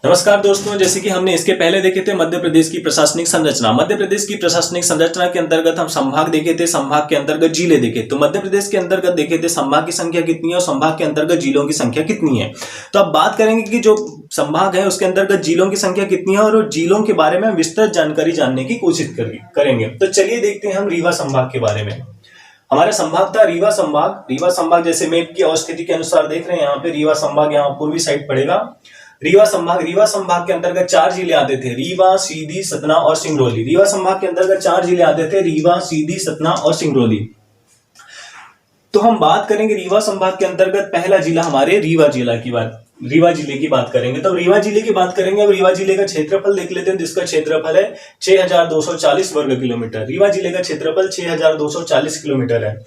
नमस्कार दोस्तों, जैसे कि हमने इसके पहले देखे थे मध्य प्रदेश की प्रशासनिक संरचना। मध्य प्रदेश की प्रशासनिक संरचना के अंतर्गत हम संभाग देखे थे, संभाग के अंतर्गत जिले देखे। तो मध्य प्रदेश के अंतर्गत देखे थे संभाग की संख्या कितनी है और संभाग के अंतर्गत जिलों की संख्या कितनी है। तो अब बात करेंगे कि जो संभाग है उसके अंतर्गत जिलों की संख्या कितनी है और जिलों के बारे में विस्तृत जानकारी जानने की कोशिश करेंगे। तो चलिए देखते हैं हम रीवा संभाग के बारे में। हमारा संभाग था रीवा संभाग। रीवा संभाग जैसे मैप की अवस्थिति के अनुसार देख रहे हैं, यहाँ पे रीवा संभाग यहाँ पूर्वी साइड पड़ेगा। रीवा संभाग के अंतर्गत 4 जिले आते थे, रीवा, सीधी, सतना और सिंगरौली। रीवा संभाग के अंतर्गत 4 जिले आते थे, रीवा, सीधी, सतना और सिंगरौली। तो हम बात करेंगे रीवा संभाग के अंतर्गत पहला जिला हमारे रीवा जिले की बात करेंगे। तो रीवा जिले की बात करेंगे। अब रीवा जिले का क्षेत्रफल देख लेते हैं, जिसका क्षेत्रफल है 6240 वर्ग किलोमीटर। रीवा जिले का क्षेत्रफल 6240 किलोमीटर है।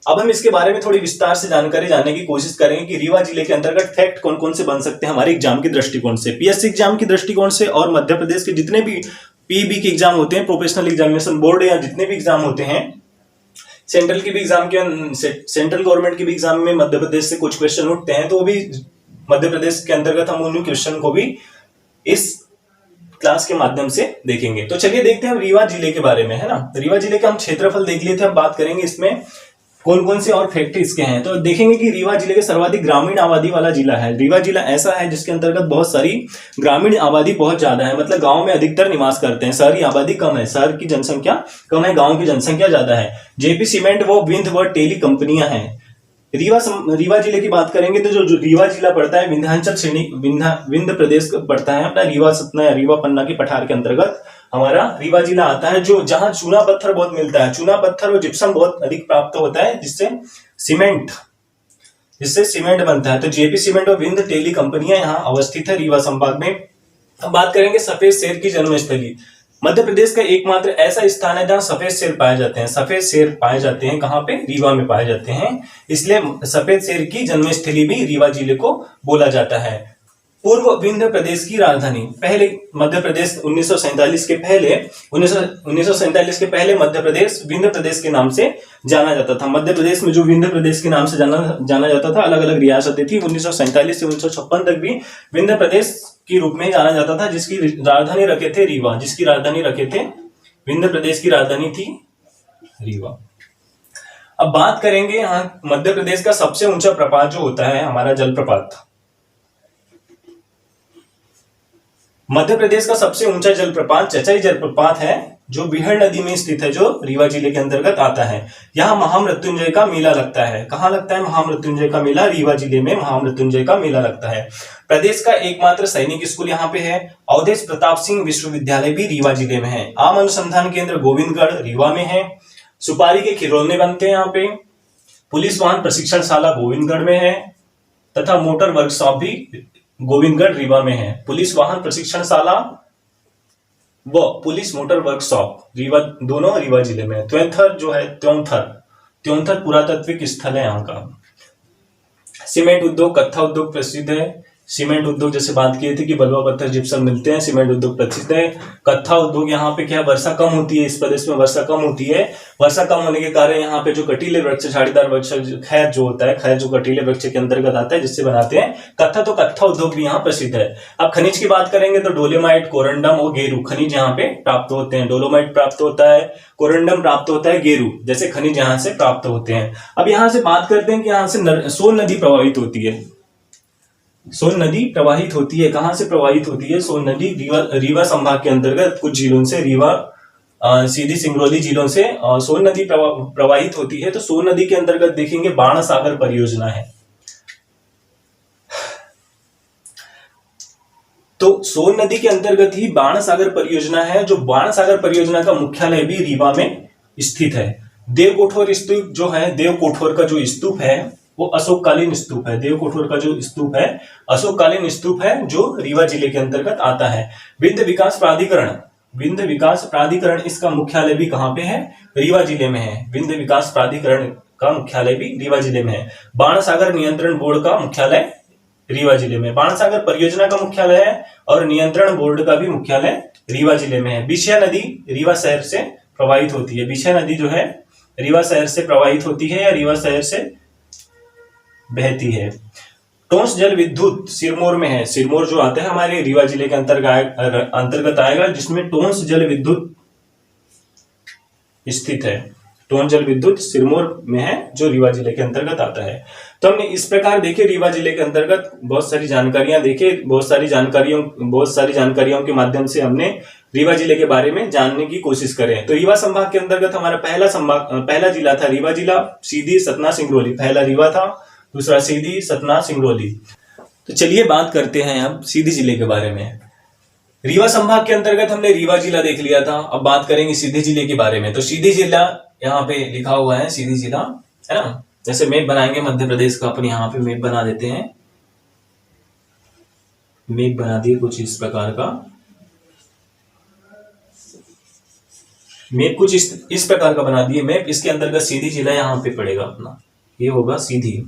अब हम इसके बारे में थोड़ी विस्तार से जानकारी जानने की कोशिश करेंगे कि रीवा जिले के अंतर्गत फैक्ट कौन कौन से बन सकते हैं हमारे एग्जाम के दृष्टिकोण से, पीएससी एग्जाम के दृष्टिकोण से और मध्य प्रदेश के जितने भी पीईबी के एग्जाम होते हैं, प्रोफेशनल एग्जामिनेशन बोर्ड या जितने भी एग्जाम होते हैं, सेंट्रल की भी एग्जाम के सेंट्रल गवर्नमेंट के भी एग्जाम में मध्य प्रदेश से कुछ क्वेश्चन उठते हैं, तो वो भी मध्य प्रदेश के अंतर्गत हम उन क्वेश्चन को भी इस क्लास के माध्यम से देखेंगे। तो चलिए देखते हैं हम रीवा जिले के बारे में, है ना। रीवा जिले का हम क्षेत्रफल देख लिए थे, अब बात करेंगे इसमें कौन कौन से और फैक्ट इसके हैं। तो देखेंगे कि रीवा जिले के सर्वाधिक ग्रामीण आबादी वाला जिला है। रीवा जिला ऐसा है जिसके अंतर्गत बहुत सारी ग्रामीण आबादी बहुत ज्यादा है, मतलब गांव में अधिकतर निवास करते हैं। शहरी आबादी कम है, शहर की जनसंख्या कम है, गांव की जनसंख्या ज्यादा है। जेपी सीमेंट व विंध्य व टेली कंपनियां हैं। रीवा जिले की बात करेंगे तो जो रीवा जिला पड़ता है विंध्याचल श्रेणी विंध्य प्रदेश पड़ता है अपना रीवा सतना या रीवा पन्ना के पठार के अंतर्गत हमारा रीवा जिला आता है, जो जहां चूना पत्थर बहुत मिलता है, चूना पत्थर और जिप्सम बहुत अधिक प्राप्त होता है, जिससे सीमेंट बनता है। तो जेपी सीमेंट और विंध्य टेली कंपनियां यहाँ अवस्थित है रीवा संभाग में। अब बात करेंगे सफेद शेर की जन्मस्थली। मध्य प्रदेश का एकमात्र ऐसा स्थान है जहां सफेद शेर पाए जाते हैं। सफेद शेर पाए जाते हैं कहां पे? रीवा में पाए जाते हैं, इसलिए सफेद शेर की जन्मस्थली भी रीवा जिले को बोला जाता है। पूर्व विंध्य प्रदेश की राजधानी, पहले मध्य प्रदेश 1947 के पहले मध्य प्रदेश विंध्य प्रदेश के नाम से जाना जाता था। मध्य प्रदेश में जो विंध्य प्रदेश के नाम से जाना जाता था, अलग अलग रियासतें थी। 1947 से 1956 तक भी विंध्य प्रदेश के रूप में जाना जाता था, जिसकी राजधानी रखे थे रीवा। विंध्य प्रदेश की राजधानी थी रीवा। अब बात करेंगे यहाँ मध्य प्रदेश का सबसे ऊंचा प्रपात जो होता है हमारा जलप्रपात। मध्य प्रदेश का सबसे ऊंचा जलप्रपात चचाई जलप्रपात है, जो बिहड़ नदी में स्थित है, जो रीवा जिले के अंतर्गत आता है। यहाँ महामृत्युंजय का मेला लगता है। कहाँ लगता है महामृत्युंजय का मेला? रीवा जिले में महामृत्युंजय का मेला लगता है। प्रदेश का एकमात्र सैनिक स्कूल यहाँ पे है। अवधेश प्रताप सिंह विश्वविद्यालय भी रीवा जिले में है। आम अनुसंधान केंद्र गोविंदगढ़ रीवा में है। सुपारी के खिलौने बनते हैं यहाँ पे। पुलिस वाहन प्रशिक्षणशाला गोविंदगढ़ में है तथा मोटर वर्कशॉप भी गोविंदगढ़ रीवा में है। पुलिस वाहन प्रशिक्षणशाला व पुलिस मोटर वर्कशॉप रीवा, दोनों रीवा जिले में है। त्योंथर जो है त्योंथर पुरातात्विक स्थल है यहाँ का। सीमेंट उद्योग, कत्था उद्योग प्रसिद्ध है। सीमेंट उद्योग जैसे बात किए थे कि बलुआ पत्थर जिप्सम मिलते हैं, सीमेंट उद्योग प्रसिद्ध है। कत्था उद्योग यहाँ पे क्या वर्षा कम होती है, इस प्रदेश में वर्षा कम होती है। वर्षा कम होने के कारण यहाँ पे जो कटीले वृक्ष, झाड़ीदार वृक्ष, खैर जो होता है, खैर जो कटीले वृक्ष के अंतर्गत आता है, जिससे बनाते हैं कत्था, तो कत्था उद्योग भी यहाँ प्रसिद्ध है। अब खनिज की बात करेंगे तो डोलोमाइट, कोरंडम और गेरू खनिज यहाँ पे प्राप्त होते हैं। डोलोमाइट प्राप्त होता है, कोरंडम प्राप्त होता है, गेरू जैसे खनिज यहाँ से प्राप्त होते हैं। अब यहाँ से बात करते हैं कि यहाँ से सोन नदी प्रभावित होती है। सोन नदी प्रवाहित होती है, कहां से प्रवाहित होती है? सोन नदी रीवा संभाग के अंतर्गत कुछ जिलों से, रीवा, सीधी, सिंगरौली जिलों से सोन नदी प्रवाहित होती है। तो सोन नदी के अंतर्गत देखेंगे बाण सागर परियोजना है। तो सोन नदी के अंतर्गत ही बाण सागर परियोजना है, जो बाण सागर परियोजना का मुख्यालय भी रीवा में स्थित है। देवकोठोर स्तूप जो है, देवकोठोर का जो स्तूप है वो अशोककालीन स्तूप है। देवकोठोर का जो स्तूप है अशोककालीन स्तूप है, जो रीवा जिले के अंतर्गत आता है। विंध्य विकास प्राधिकरण इसका मुख्यालय भी कहां पे है? रीवा जिले में है। विंध्य विकास प्राधिकरण का मुख्यालय भी रीवा जिले में है। बाण सागर नियंत्रण बोर्ड का मुख्यालय रीवा जिले में। बाण सागर परियोजना का मुख्यालय है और नियंत्रण बोर्ड का भी मुख्यालय रीवा जिले में है। बिछिया नदी रीवा शहर से प्रवाहित होती है। बिछा नदी जो है रीवा शहर से प्रवाहित होती है या रीवा शहर से बहती है। टोंस जल विद्युत सिरमौर में है। सिरमौर जो आता है हमारे रीवा जिले के अंतर्गत आएगा, जिसमें टोंस जल विद्युत स्थित है। टोंस जल विद्युत सिरमौर में है, जो रीवा जिले के अंतर्गत आता है। तो हमने इस प्रकार देखे रीवा जिले के अंतर्गत बहुत सारी जानकारियां देखे, बहुत सारी जानकारियों के माध्यम से हमने रीवा जिले के बारे में जानने की कोशिश करें। तो रीवा संभाग के अंतर्गत हमारा पहला जिला था रीवा जिला, सीधी, सतना, सिंगरौली। पहला रीवा था, दूसरा सीधी, सतना, सिंगरौली। तो चलिए बात करते हैं हम सीधी जिले के बारे में। रीवा संभाग के अंतर्गत हमने रीवा जिला देख लिया था, अब बात करेंगे सीधी जिले के बारे में। तो सीधी जिला यहाँ पे लिखा हुआ है, सीधी जिला है ना। जैसे मैप बनाएंगे मध्य प्रदेश का, अपन यहाँ पे मैप बना देते हैं। मैप बना दिए कुछ इस प्रकार का, मैप कुछ इस प्रकार का बना दिए मैप। इसके अंतर्गत सीधी जिला यहाँ पे पड़ेगा अपना, ये होगा सीधी।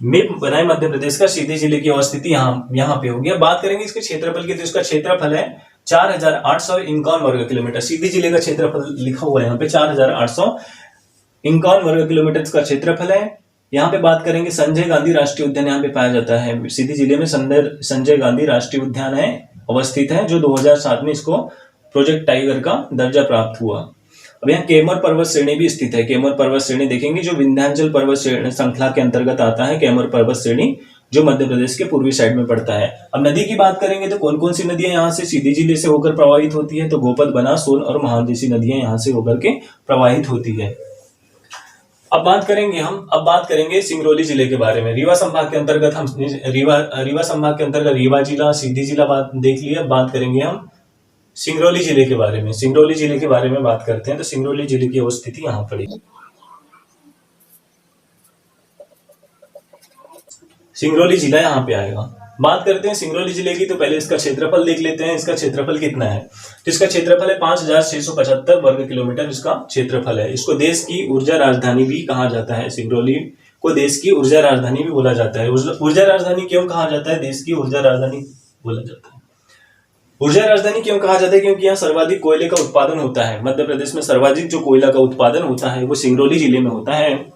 मैप बनाए मध्य प्रदेश का, सीधी जिले की अवस्थिति यहाँ पे होगी। अब बात करेंगे इसके क्षेत्रफल की, तो इसका क्षेत्रफल है 4851 वर्ग किलोमीटर। सीधी जिले का क्षेत्रफल लिखा हुआ है यहाँ पे 4851 वर्ग किलोमीटर इसका क्षेत्रफल है। यहाँ पे बात करेंगे संजय गांधी राष्ट्रीय उद्यान यहाँ पे पाया जाता है। सीधी जिले में संजय गांधी राष्ट्रीय उद्यान है, अवस्थित है, जो 2007 में इसको प्रोजेक्ट टाइगर का दर्जा प्राप्त हुआ। अब यहाँ कैमूर पर्वत श्रेणी भी स्थित है। कैमूर पर्वत श्रेणी देखेंगे, जो विंध्याचल पर्वत श्रृंखला के अंतर्गत आता है। कैमूर पर्वत श्रेणी जो मध्य प्रदेश के पूर्वी साइड में पड़ता है। अब नदी की बात करेंगे तो कौन कौन सी नदियां यहाँ से सीधी जिले से होकर प्रवाहित होती है, तो गोपद, बना, सोन और महान जैसी नदियां यहाँ से होकर के प्रवाहित होती है। अब बात करेंगे सिंगरौली जिले के बारे में। रीवा संभाग के अंतर्गत हम रीवा संभाग के अंतर्गत रीवा जिला, सीधी जिला देख लिया। बात करेंगे हम सिंगरौली जिले के बारे में। सिंगरौली जिले के बारे में बात करते हैं, तो सिंगरौली जिले की अवस्थिति यहाँ पड़ेगी। सिंगरौली जिला यहाँ पे आएगा। बात करते हैं सिंगरौली जिले की, तो पहले इसका क्षेत्रफल देख लेते हैं। इसका क्षेत्रफल कितना है, तो इसका क्षेत्रफल है 5675 वर्ग किलोमीटर इसका क्षेत्रफल है। इसको देश की ऊर्जा राजधानी भी कहा जाता है। सिंगरौली को देश की ऊर्जा राजधानी भी बोला जाता है। ऊर्जा राजधानी क्यों कहा जाता है, देश की ऊर्जा राजधानी बोला जाता है। ऊर्जा राजधानी क्यों कहा जाता है, क्योंकि यहाँ सर्वाधिक कोयले का उत्पादन होता है। मध्य प्रदेश में सर्वाधिक जो कोयला का उत्पादन होता है वो सिंगरौली जिले में होता है,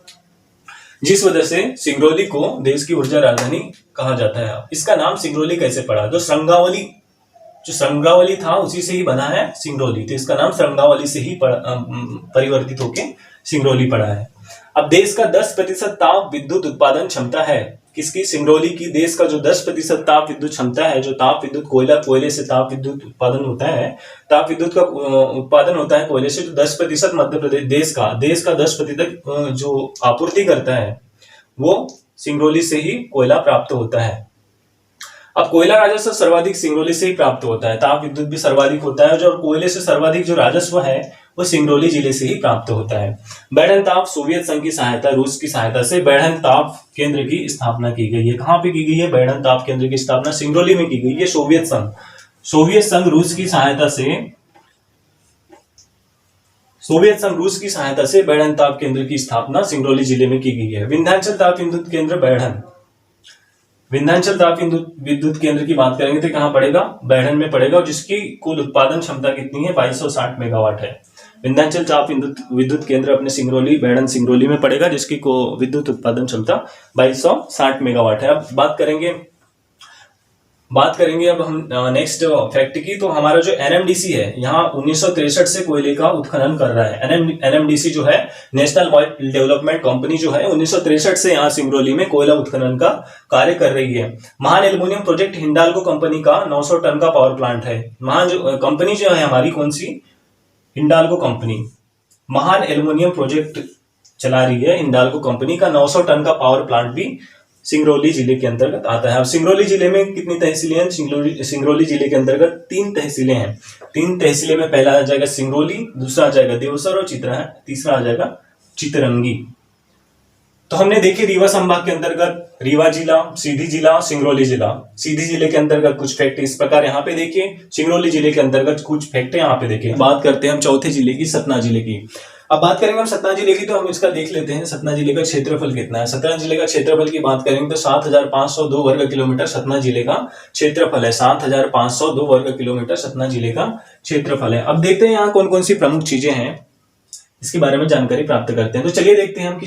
जिस वजह से सिंगरौली को देश की ऊर्जा राजधानी कहा जाता है। इसका नाम सिंगरौली कैसे पड़ा, जो श्रृंगावली था उसी से ही बना है सिंगरौली, तो इसका नाम श्रृंगावली से ही परिवर्तित होकर सिंगरौली पड़ा है। अब देश का 10% ताप विद्युत उत्पादन क्षमता है किसकी, सिंगरौली की। देश का जो 10% ताप विद्युत क्षमता है, जो ताप विद्युत कोयले से ताप विद्युत उत्पादन होता है, ताप विद्युत का उत्पादन होता है कोयले से, जो 10% मध्य प्रदेश देश का 10% जो आपूर्ति करता है वो सिंगरौली से ही कोयला प्राप्त होता है। अब कोयला राजस्व सर्वाधिक सिंगरौली से ही प्राप्त होता है, ताप विद्युत भी सर्वाधिक होता है, जो कोयले से सर्वाधिक जो राजस्व है वो सिंगरौली जिले से ही प्राप्त होता है। बैढन ताप सोवियत संघ की सहायता, रूस की सहायता से बैढन ताप केंद्र की स्थापना की गई है। कहाँ पे की गई है बैढन ताप केंद्र की स्थापना, सिंगरौली में की गई है। सोवियत संघ रूस की सहायता से बैढन ताप केंद्र की स्थापना सिंगरौली जिले में की गई है। विंध्याचल ताप विद्युत केंद्र विद्युत केंद्र की बात करेंगे तो कहाँ पड़ेगा, बैढन में पड़ेगा, जिसकी कुल उत्पादन क्षमता कितनी है, 2260 मेगावाट है। विंध्याचल ताप विद्युत केंद्र अपने बैढन सिंगरौली में पड़ेगा, जिसकी विद्युत उत्पादन क्षमता 2260 मेगावाट है। अब बात करेंगे अब हम नेक्स्ट फैक्ट की, तो हमारा जो एनएमडीसी है यहाँ 1963 से कोयले का उत्खनन कर रहा है। एनएमडीसी जो है नेशनल ऑयल डेवलपमेंट कंपनी जो है 1963 से यहाँ सिंगरौली में कोयला उत्खनन का कार्य कर रही है। महान एल्युमिनियम प्रोजेक्ट हिंडाल्को कंपनी का 900 टन का पावर प्लांट है। महान जो कंपनी जो है हमारी, कौन सी, हिंडाल्को कंपनी महान एल्युमिनियम प्रोजेक्ट चला रही है। हिंडाल्को कंपनी का 900 टन का पावर प्लांट भी सिंगरौली जिले के अंतर्गत आता है। अब सिंगरौली जिले में कितनी तहसीलें हैं, सिंगरौली जिले के अंतर्गत 3 तहसीलें हैं। 3 तहसीलें में पहला आ जाएगा सिंगरौली, दूसरा आ जाएगा देवसर और तीसरा आ जाएगा चितरंगी। तो हमने देखे रीवा संभाग के अंतर्गत रीवा जिला, सीधी जिला, सिंगरौली जिला। सीधी जिले के अंतर्गत कुछ फैक्ट इस प्रकार यहाँ पे देखिए, सिंगरौली जिले के अंतर्गत कुछ फैक्ट यहाँ पे देखिए। बात करते हैं हम चौथे जिले की, सतना जिले की। अब बात करेंगे हम सतना जिले की, तो हम इसका देख लेते हैं सतना जिले का क्षेत्रफल कितना है। सतना जिले का क्षेत्रफल की बात करेंगे तो 7,502 वर्ग किलोमीटर सतना जिले का क्षेत्रफल है। 7,502 वर्ग किलोमीटर सतना जिले का क्षेत्रफल है। अब देखते हैं यहाँ कौन कौन सी प्रमुख चीजें हैं, इसके बारे में जानकारी प्राप्त करते हैं। तो चलिए देखते हैं हम कि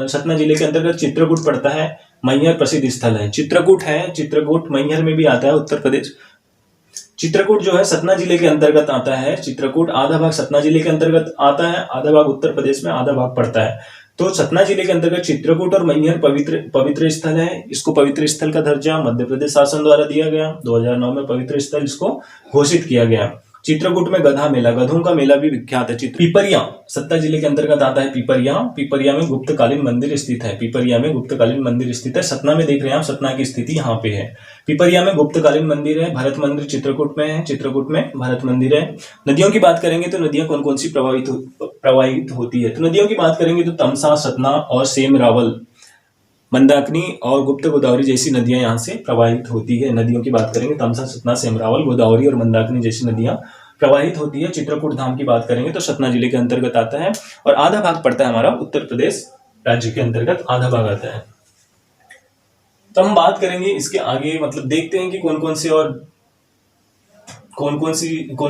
सतना जिले के अंतर्गत चित्रकूट पड़ता है। मैहर प्रसिद्ध स्थल है, चित्रकूट है, चित्रकूट मैहर में भी आता है, उत्तर प्रदेश। चित्रकूट जो है सतना जिले के अंतर्गत आता है। चित्रकूट आधा भाग सतना जिले के अंतर्गत आता है, आधा भाग उत्तर प्रदेश में, आधा भाग पड़ता है। तो सतना जिले के अंतर्गत चित्रकूट और मैहर पवित्र स्थल है। इसको पवित्र स्थल का दर्जा मध्य प्रदेश शासन द्वारा दिया गया। 2009 में पवित्र स्थल इसको घोषित किया गया। चित्रकूट में गधा मेला, गधों का मेला भी विख्यात है। पिपरिया सतना जिले के अंतर्गत आता है। पिपरिया में गुप्तकालीन मंदिर स्थित है। पिपरिया में गुप्तकालीन मंदिर स्थित है। सतना में देख रहे हैं आप, सतना की स्थिति यहाँ पे है। पिपरिया में गुप्तकालीन मंदिर है। भरत मंदिर चित्रकूट में है। चित्रकूट में भरत मंदिर है। नदियों की बात करेंगे तो नदियां कौन कौन सी प्रवाहित होती है। तो नदियों की बात करेंगे तो तमसा, सतना और सेम रावल, मंदाकिनी और गुप्त गोदावरी जैसी नदियां यहाँ से प्रवाहित होती है। नदियों की बात करेंगे तमसा, सतना, सेमरावल, गोदावरी और मंदाकिनी जैसी नदियां प्रवाहित होती है। चित्रकूट धाम की बात करेंगे तो सतना जिले के अंतर्गत आता है और आधा भाग पड़ता है हमारा उत्तर प्रदेश राज्य के अंतर्गत, आधा भाग आता है। तो हम बात करेंगे इसके आगे, मतलब देखते हैं कि कौन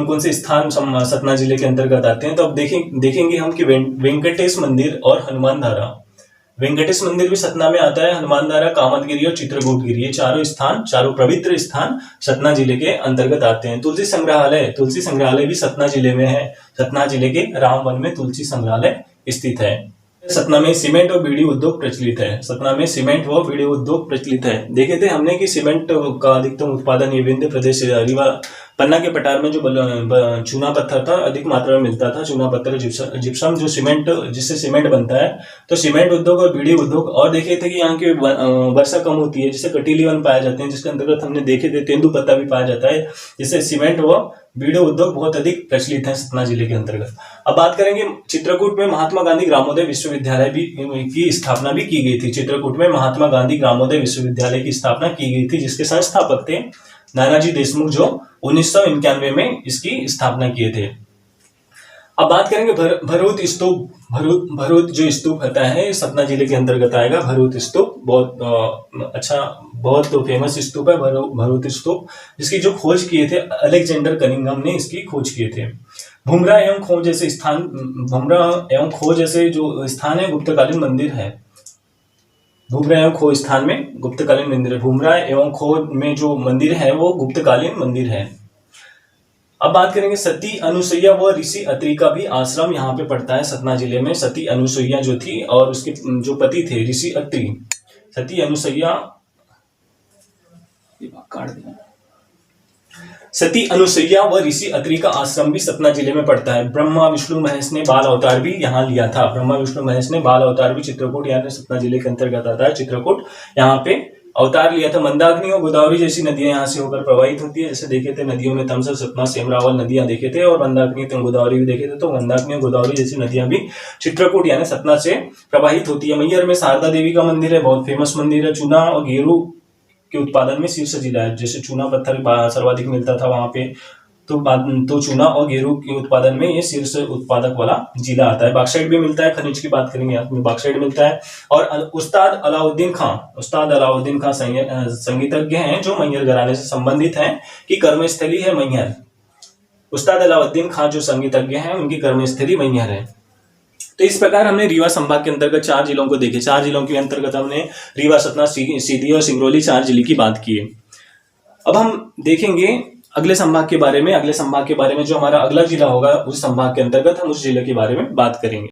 कौन से स्थान सतना जिले के अंतर्गत आते हैं। तो अब देखेंगे हम कि वेंकटेश मंदिर और हनुमान धारा। वेंकटेश मंदिर भी सतना में आता है। हनुमान धारा, कामतगिरी और चित्रकूटगिरी, ये चारों पवित्र स्थान सतना जिले के अंतर्गत आते हैं। तुलसी संग्रहालय भी सतना जिले में है। सतना जिले के रामवन में तुलसी संग्रहालय स्थित है। सतना में सीमेंट और बीड़ी उद्योग प्रचलित है। सतना में सीमेंट व बीड़ी उद्योग प्रचलित है। देखे थे हमने कि सीमेंट का अधिकतम उत्पादन ये विंध्य प्रदेश, रीवा, पन्ना के पठार में जो चूना पत्थर था अधिक मात्रा में मिलता था। चूना पत्थर, जिप्सम, जो सीमेंट, जिससे सीमेंट बनता है। तो सीमेंट उद्योग और बीड़ी उद्योग, और देखे थे कि यहाँ की वर्षा कम होती है, जिससे कटीली वन पाए जाते हैं, जिसके अंतर्गत हमने देखे थे तेंदुपत्ता भी पाया जाता है, जिससे सीमेंट व बीड़ी उद्योग बहुत अधिक प्रचलित है सतना जिले के अंतर्गत। अब बात करेंगे चित्रकूट में महात्मा गांधी ग्रामोदय विश्वविद्यालय की स्थापना भी की गई थी। चित्रकूट में महात्मा गांधी ग्रामोदय विश्वविद्यालय की स्थापना की गई थी, जिसके संस्थापक थे नानाजी देशमुख, जो 1991 में इसकी स्थापना किए थे। अब बात करेंगे भरूच स्तूप। भरूच जो स्तूप होता है सतना जिले के अंतर्गत आएगा। भरूच स्तूप बहुत अच्छा, बहुत फेमस स्तूप है भरूच स्तूप, जिसकी जो खोज किए थे अलेक्जेंडर कनिंघम ने इसकी खोज किए थे। भुमरा एवं खो जैसे जो स्थान है गुप्तकालीन मंदिर है। भुमरा एवं खो स्थान में गुप्तकालीन मंदिर है। भुमरा एवं खो में जो मंदिर है वो गुप्तकालीन मंदिर है। अब बात करेंगे सती अनुसुईया व ऋषि अत्रि का भी आश्रम यहाँ पे पड़ता है सतना जिले में। सती अनुसुईया जो थी और उसके जो पति थे ऋषि अत्रि, सती अनुसुईया व ऋषि अत्रि का आश्रम भी सतना जिले में पड़ता है। ब्रह्मा विष्णु महेश ने बाल अवतार भी यहाँ लिया था। ब्रह्मा विष्णु महेश ने बाल अवतार भी चित्रकूट, यानी सतना जिले के अंतर्गत आता है। चित्रकूट यहाँ पे अवतार लिया था। मंदाकिनी और गोदावरी जैसी नदियां यहाँ से होकर प्रवाहित होती है। जैसे देखे थे नदियों में तमसा, सतना, सेमरावल नदियां देखे थे, और मंदाकिनी तो गोदावरी भी देखे थे। तो मंदाकिनी और गोदावरी जैसी नदियां भी चित्रकूट यानी सतना से प्रवाहित होती है। मैहर में शारदा देवी का मंदिर है, बहुत फेमस मंदिर है। चूना और गेरू के उत्पादन में शीर्ष जिला है। जैसे चूना पत्थर सर्वाधिक मिलता था वहां पे, तो चूना और गेरू के उत्पादन में ये शीर्ष उत्पादक वाला जिला आता है। बॉक्साइट भी मिलता है, खनिज की बात करेंगे यहाँ में बॉक्साइट मिलता है। और उस्ताद अलाउद्दीन खां संगीतज्ञ हैं जो मैहर घराने से संबंधित हैं, कि कर्मस्थली है मैहर। उस्ताद अलाउद्दीन खां जो संगीतज्ञ हैं उनकी कर्मस्थली मैहर है। तो इस प्रकार हमने रीवा संभाग के अंतर्गत 4 जिलों को देखे। 4 जिलों के अंतर्गत हमने रीवा, सतना, सीधी और सिंगरौली 4 जिले की बात की है। अब हम देखेंगे अगले संभाग के बारे में। जो हमारा अगला जिला होगा उस संभाग के अंतर्गत हम उस जिले के बारे में बात करेंगे।